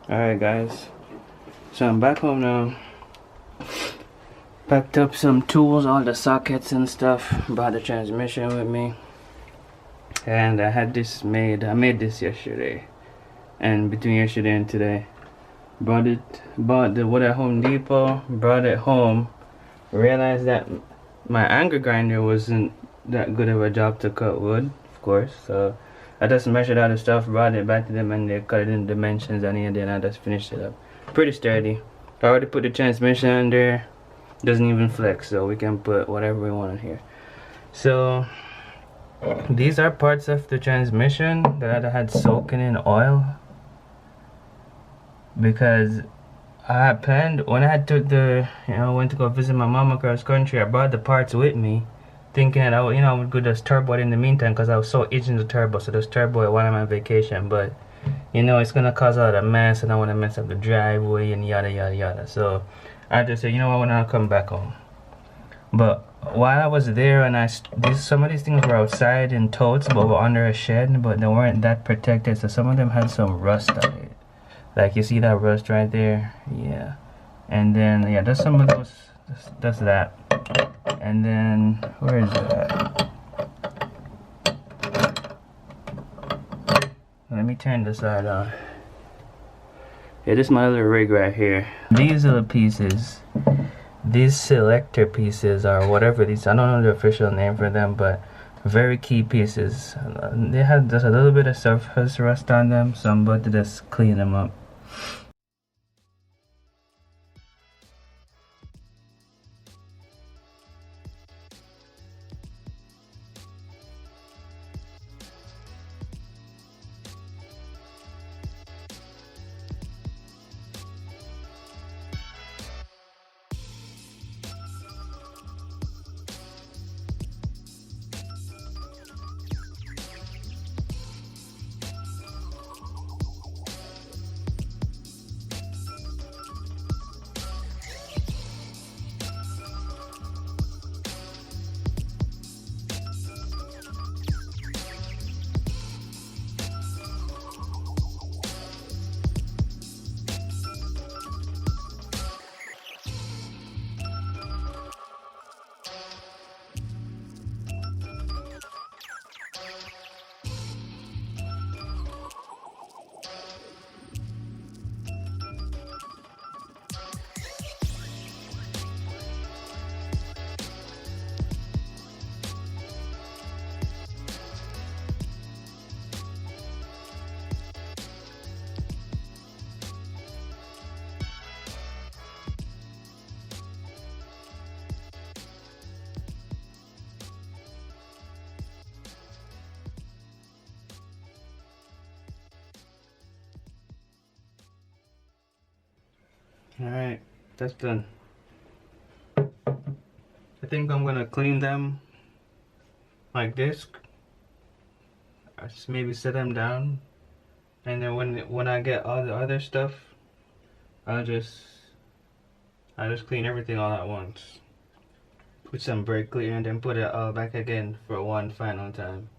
Alright guys, so I'm back home now. Packed up some tools, all the sockets and stuff. Brought the transmission with me. And I had this made. I made this yesterday. And between yesterday and today. Bought the wood at Home Depot. Brought it home. Realized that my angle grinder wasn't that good of a job to cut wood, of course. So I just measured out the stuff, brought it back to them, and they cut it in dimensions I needed, and I just finished it up. Pretty sturdy. I already put the transmission in there. Doesn't even flex, so we can put whatever we want in here. So these are parts of the transmission that I had soaking in oil, because I had planned when I had took the went to go visit my mom across country. I brought the parts with me, thinking that I would go just turbo it in the meantime, because I was so itching to turbo. So just turbo it while I'm on vacation, but it's gonna cause a lot of mess, and I want to mess up the driveway and yada yada yada. So I just said, when I come back home. But while I was there, and some of these things were outside in totes, but were under a shed, but they weren't that protected. So some of them had some rust on it. Like you see that rust right there, yeah. And then there's some of those. That's that. And then where is that? Let me turn this side on. Yeah, this is my little rig right here. These are the pieces. These selector pieces, or whatever these, I don't know the official name for them, but very key pieces. They have just a little bit of surface rust on them, so I'm about to just clean them up. Alright, that's done. I think I'm gonna clean them like this. I just maybe set them down, and then when I get all the other stuff, I'll just clean everything all at once. Put some brake cleaner and then put it all back again for one final time.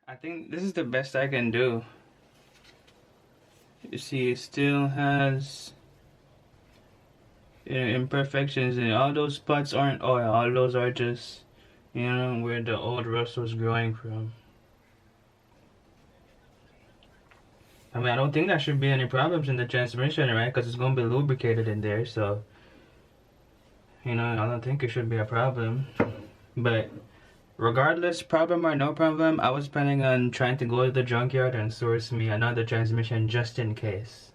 I think this is the best I can do. You see, it still has imperfections in it. All those spots aren't oil. All those are just, where the old rust was growing from. I mean, I don't think there should be any problems in the transmission, right? Because it's going to be lubricated in there, so I don't think it should be a problem. But regardless, problem or no problem, I was planning on trying to go to the junkyard and source me another transmission just in case.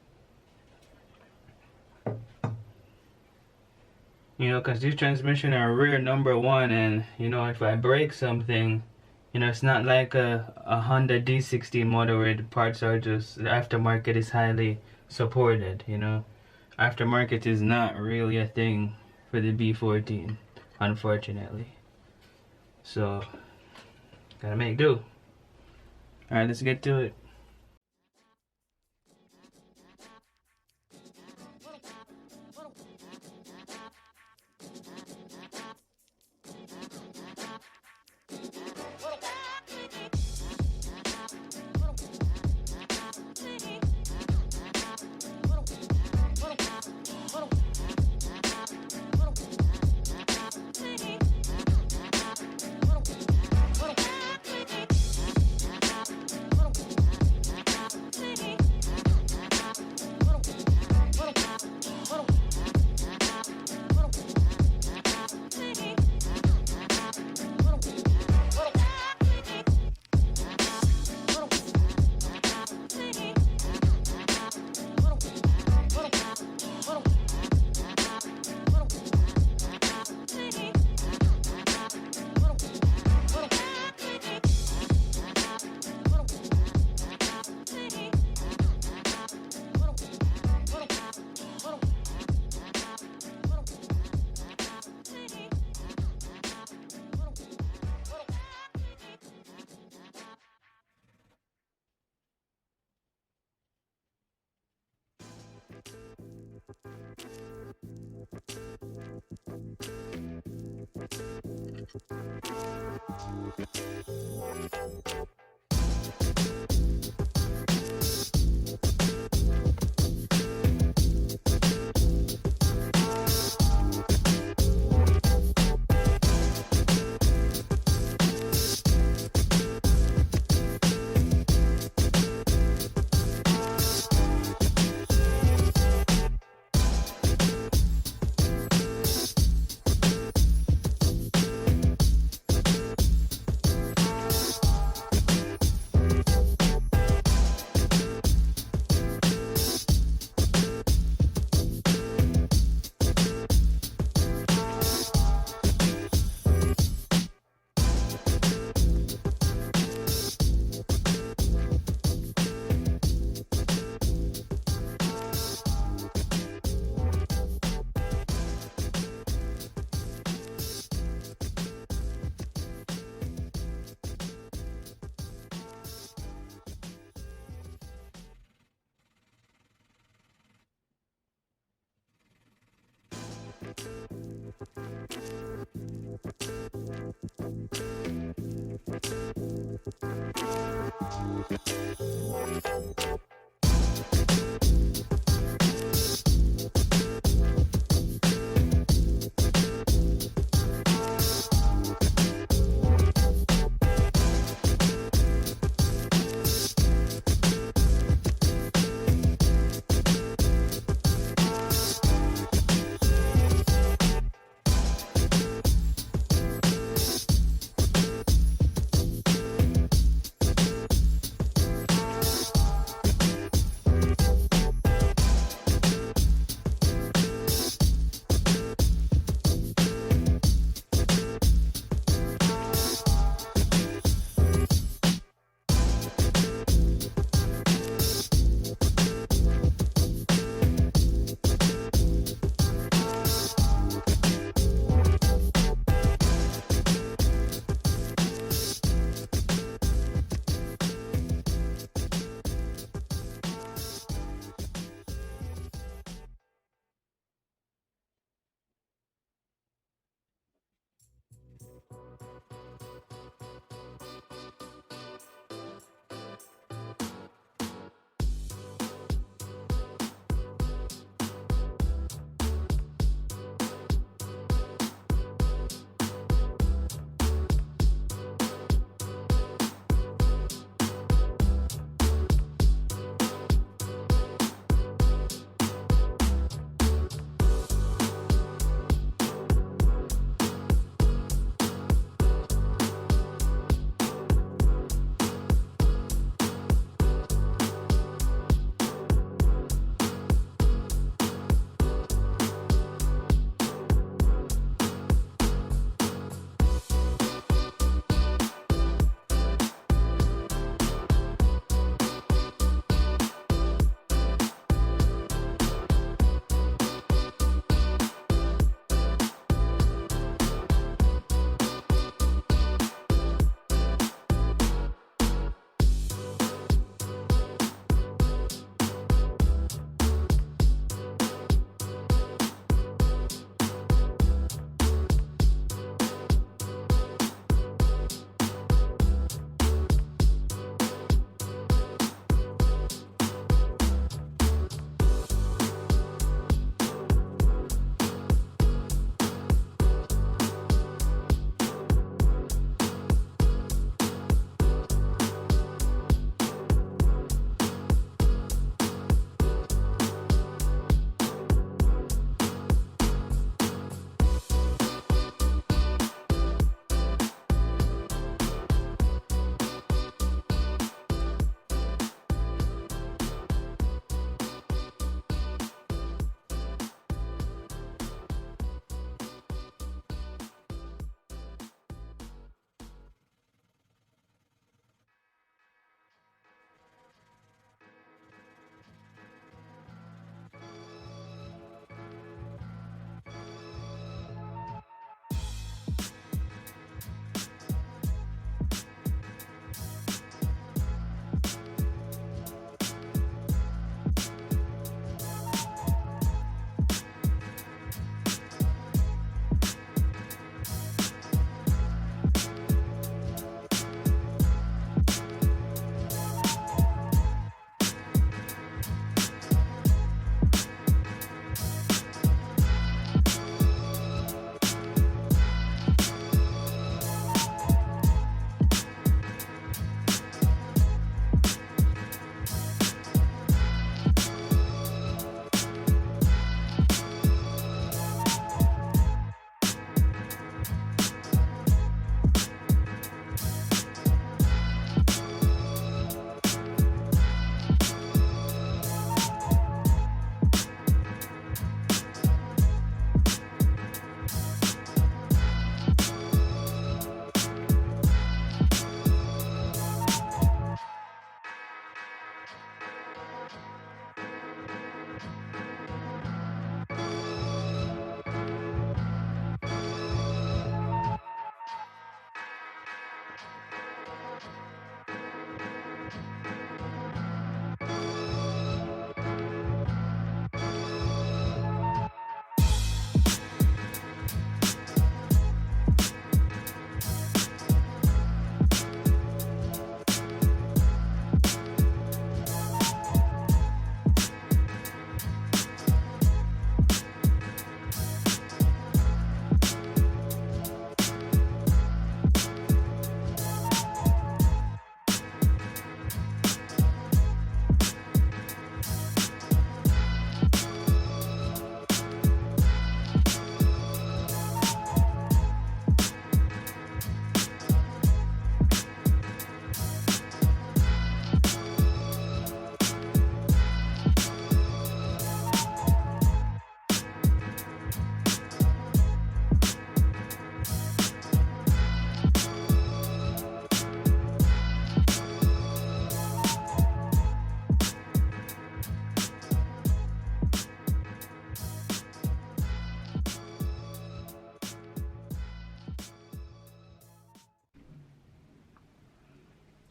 Because these transmissions are rear #1, and if I break something, it's not like a Honda D60 motor where the parts are just, the aftermarket is highly supported, Aftermarket is not really a thing for the B14, unfortunately. So, gotta make do. Alright, let's get to it.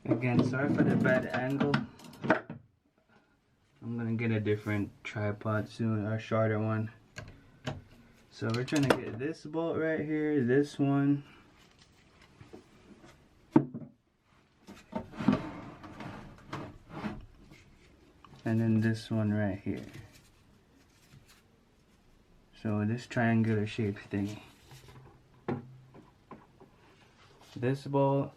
Again, sorry for the bad angle. I'm gonna get a different tripod soon, or a shorter one. So we're trying to get this bolt right here, this one, and then this one right here. So this triangular shaped thingy. This bolt,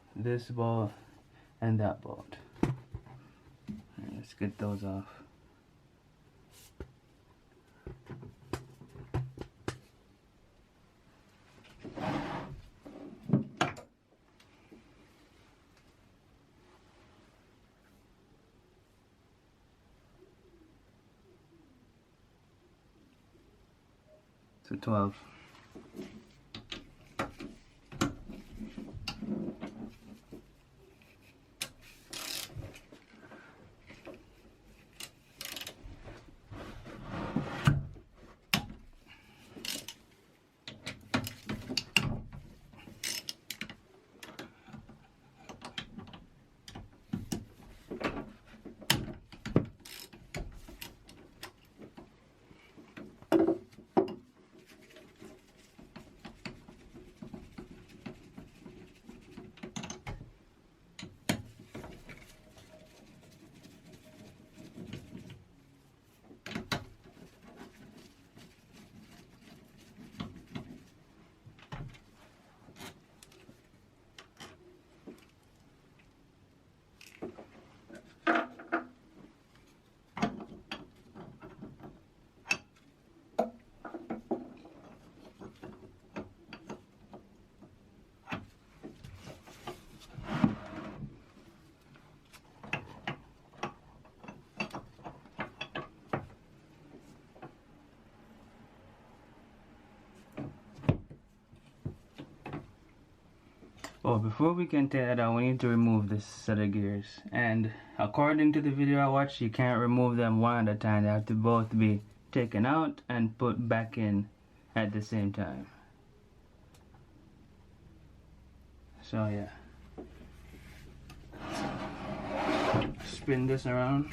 and that bolt. Alright, let's get those off. So 12. Oh, before we can tear that out, we need to remove this set of gears. And according to the video I watched, you can't remove them one at a time. They have to both be taken out and put back in at the same time. So yeah. Spin this around.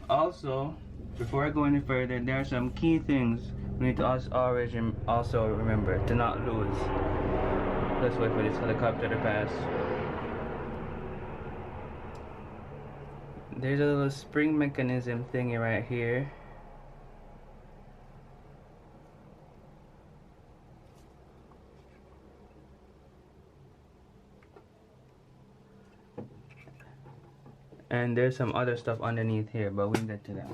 Also, before I go any further, there are some key things we need to also remember to not lose. Let's wait for this helicopter to pass. There's a little spring mechanism thingy right here. And there's some other stuff underneath here, but we'll get to that.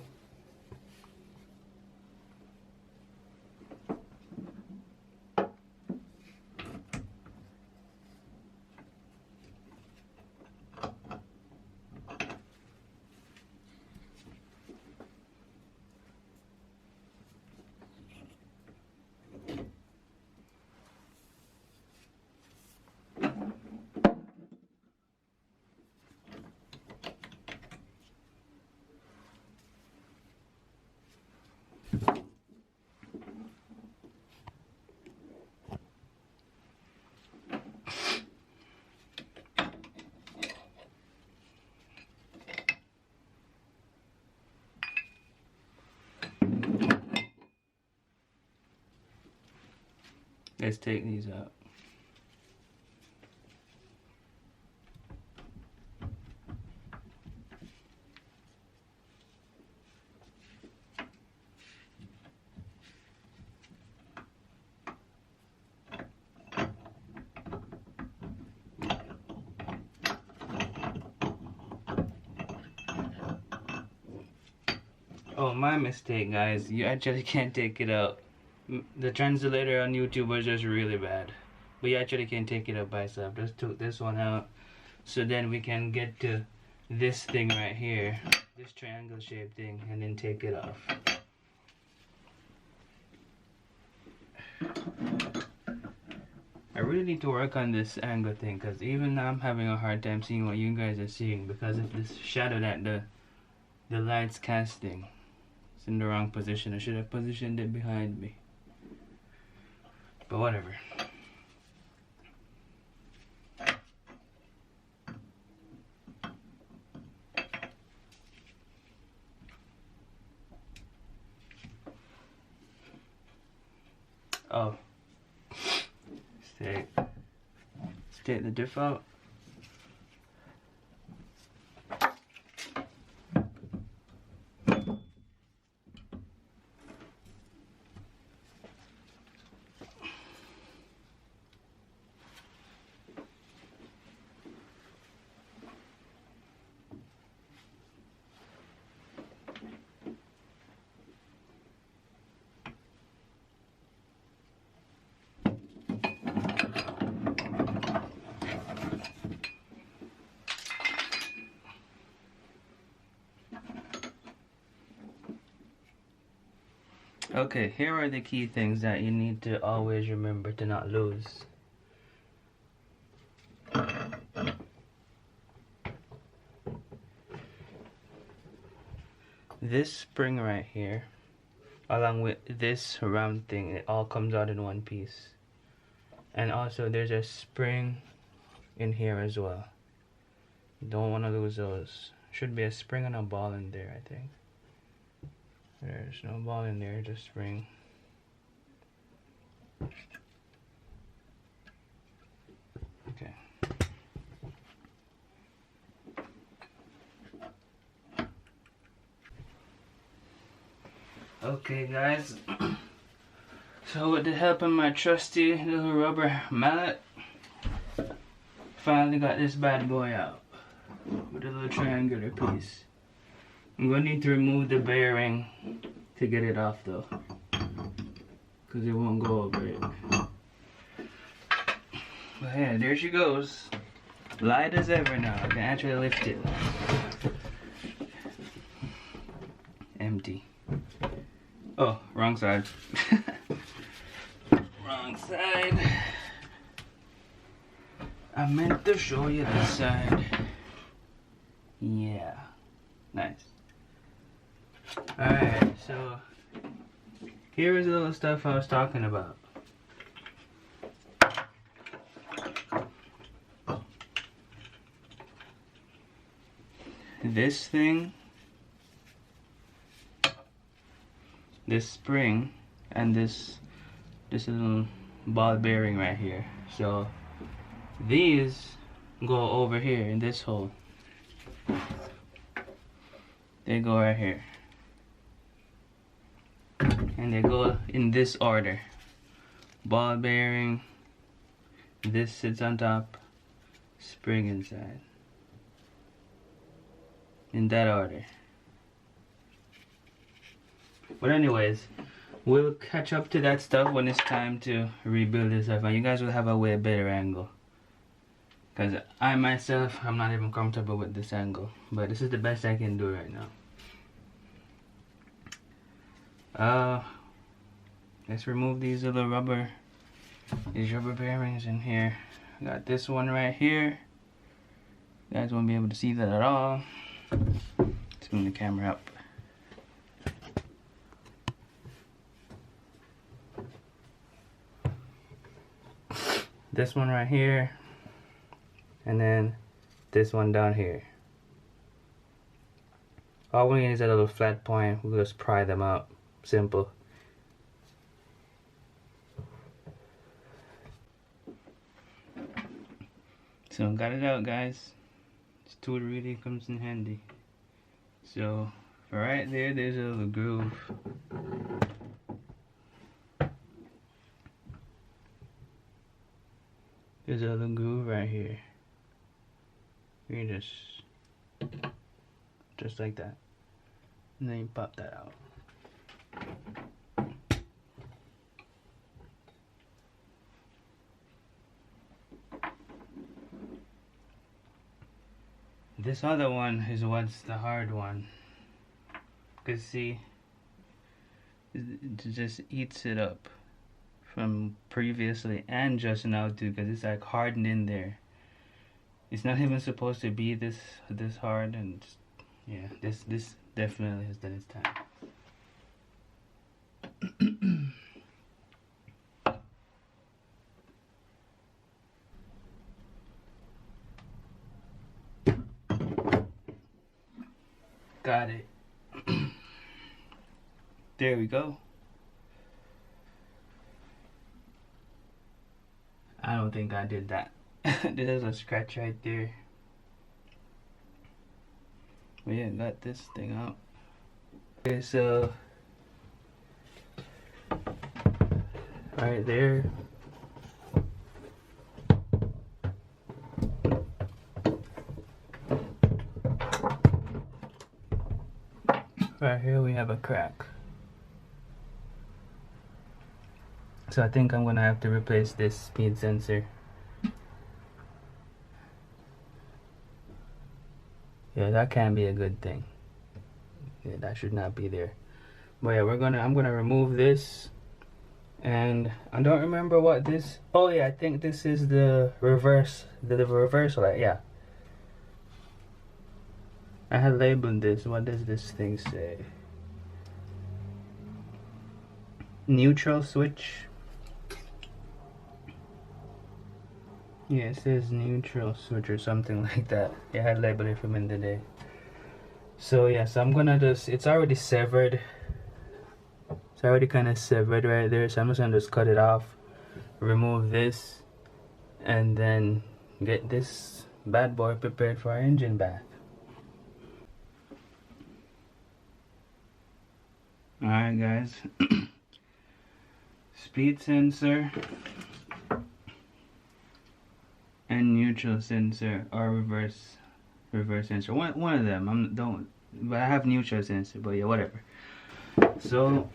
Let's take these out. Oh, my mistake, guys. You actually can't take it out. The translator on YouTube was just really bad. But you actually can take it out by itself. Just took this one out. So then we can get to this thing right here. This triangle shaped thing. And then take it off. I really need to work on this angle thing. Because even now I'm having a hard time seeing what you guys are seeing. Because of this shadow that the light's casting. It's in the wrong position. I should have positioned it behind me. But whatever. Oh, state the default. Okay, here are the key things that you need to always remember to not lose. This spring right here, along with this round thing, it all comes out in one piece. And also there's a spring in here as well. Don't want to lose those. Should be a spring and a ball in there, I think. There's no ball in there, just spring. Okay. Okay guys, so with the help of my trusty little rubber mallet, finally got this bad boy out with a little triangular piece. I'm gonna need to remove the bearing to get it off though, because it won't go over it. But yeah, there she goes. Light as ever now. I can actually lift it. Empty. Oh, wrong side. Wrong side. I meant to show you this side. Yeah. Nice. Alright, so here is the little stuff I was talking about. This thing, this spring, and this little ball bearing right here. So these go over here in this hole. They go right here. And they go in this order. Ball bearing, this sits on top, spring inside. In that order. But anyways, we'll catch up to that stuff when it's time to rebuild this stuff, and you guys will have a way better angle. Because I myself, I'm not even comfortable with this angle, but this is the best I can do right now. Let's remove these little rubber bearings in here. I got this one right here. You guys won't be able to see that at all. Let's move the camera up. This one right here, and then this one down here. All we need is a little flat point. We'll just pry them out. Simple. So got it out, guys. This tool really comes in handy. So for right there, there's a little groove. There's a little groove right here. You just like that, and then you pop that out. This other one is what's the hard one. Cause see, it just eats it up from previously and just now too, because it's like hardened in there. It's not even supposed to be this hard, and just, yeah, this definitely has done its time. Got it. There we go. don't think I did that. There's a scratch right there. But yeah, got this thing out. Okay, so right there. Right here we have a crack. So I think I'm gonna have to replace this speed sensor. Yeah, that can be a good thing. Yeah, that should not be there. But yeah, I'm gonna remove this. And I don't remember what this, oh yeah, I think this is the reverse light. Yeah, I had labeled this. What does this thing say? Neutral switch. Yeah, it says neutral switch or something like that. Yeah, I had labeled it from in the day. So yeah, so I'm gonna just, it's already severed. It's already kind of severed right there, so I'm just gonna just cut it off, remove this, and then get this bad boy prepared for our engine bath. Alright guys, speed sensor and neutral sensor, or reverse sensor, one of them. But I have neutral sensor, but yeah, whatever. So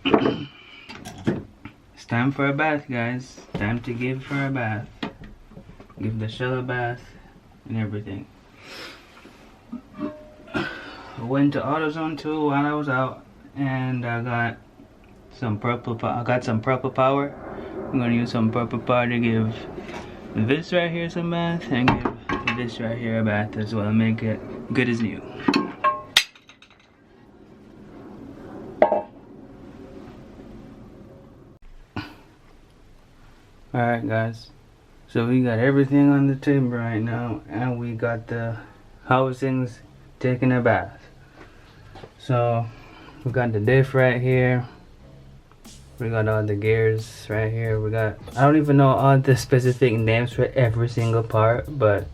it's time for a bath, guys. Time to give her a bath. Give the shell a bath and everything. I went to AutoZone too while I was out, and I got some purple power. I'm gonna use some purple power to give this right here some bath, and give this right here a bath as well. Make it good as new. Alright guys, so we got everything on the table right now, and we got the housings taking a bath. So we got the diff right here, we got all the gears right here, we got, I don't even know all the specific names for every single part, but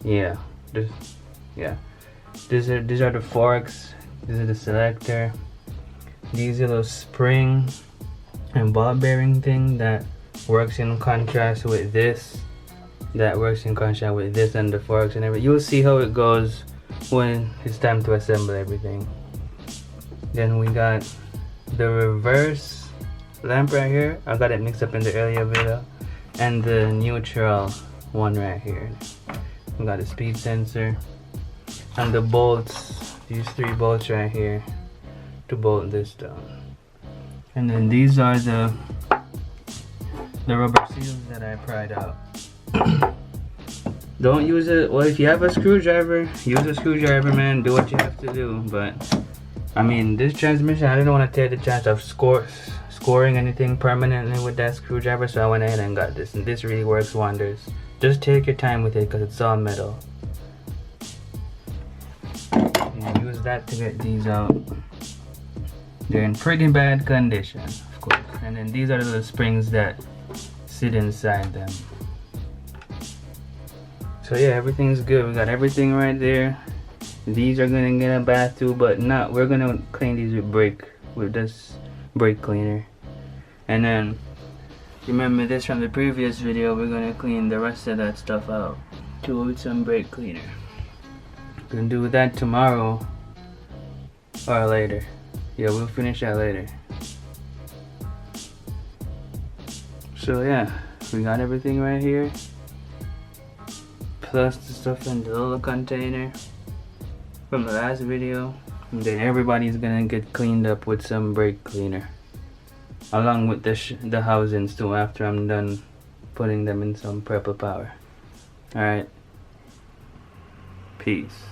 yeah, these are the forks, this is the selector, these are those spring and ball bearing thing that works in contrast with this, and the forks and everything. You'll see how it goes when it's time to assemble everything. Then we got the reverse lamp right here. I got it mixed up in the earlier video, and the neutral one right here. We got a speed sensor and the bolts, these 3 bolts right here to bolt this down. And then these are the rubber seals that I pried out. Don't use it, well, if you have a screwdriver, use a screwdriver, man. Do what you have to do. But I mean, this transmission, I didn't want to take the chance of scoring anything permanently with that screwdriver, so I went ahead and got this, and this really works wonders. Just take your time with it because it's all metal. And use that to get these out. They're in pretty bad condition, of course. And then these are the springs that sit inside them. So yeah, everything's good. We got everything right there. These are gonna get a bath too, but not, we're gonna clean these with this brake cleaner. And then remember this from the previous video, we're gonna clean the rest of that stuff out too with some brake cleaner. Gonna do that tomorrow or later. Yeah, we'll finish that later. So yeah, we got everything right here, plus the stuff in the little container from the last video. And then everybody's gonna get cleaned up with some brake cleaner, along with the housings too, after I'm done putting them in some purple power. Alright, peace.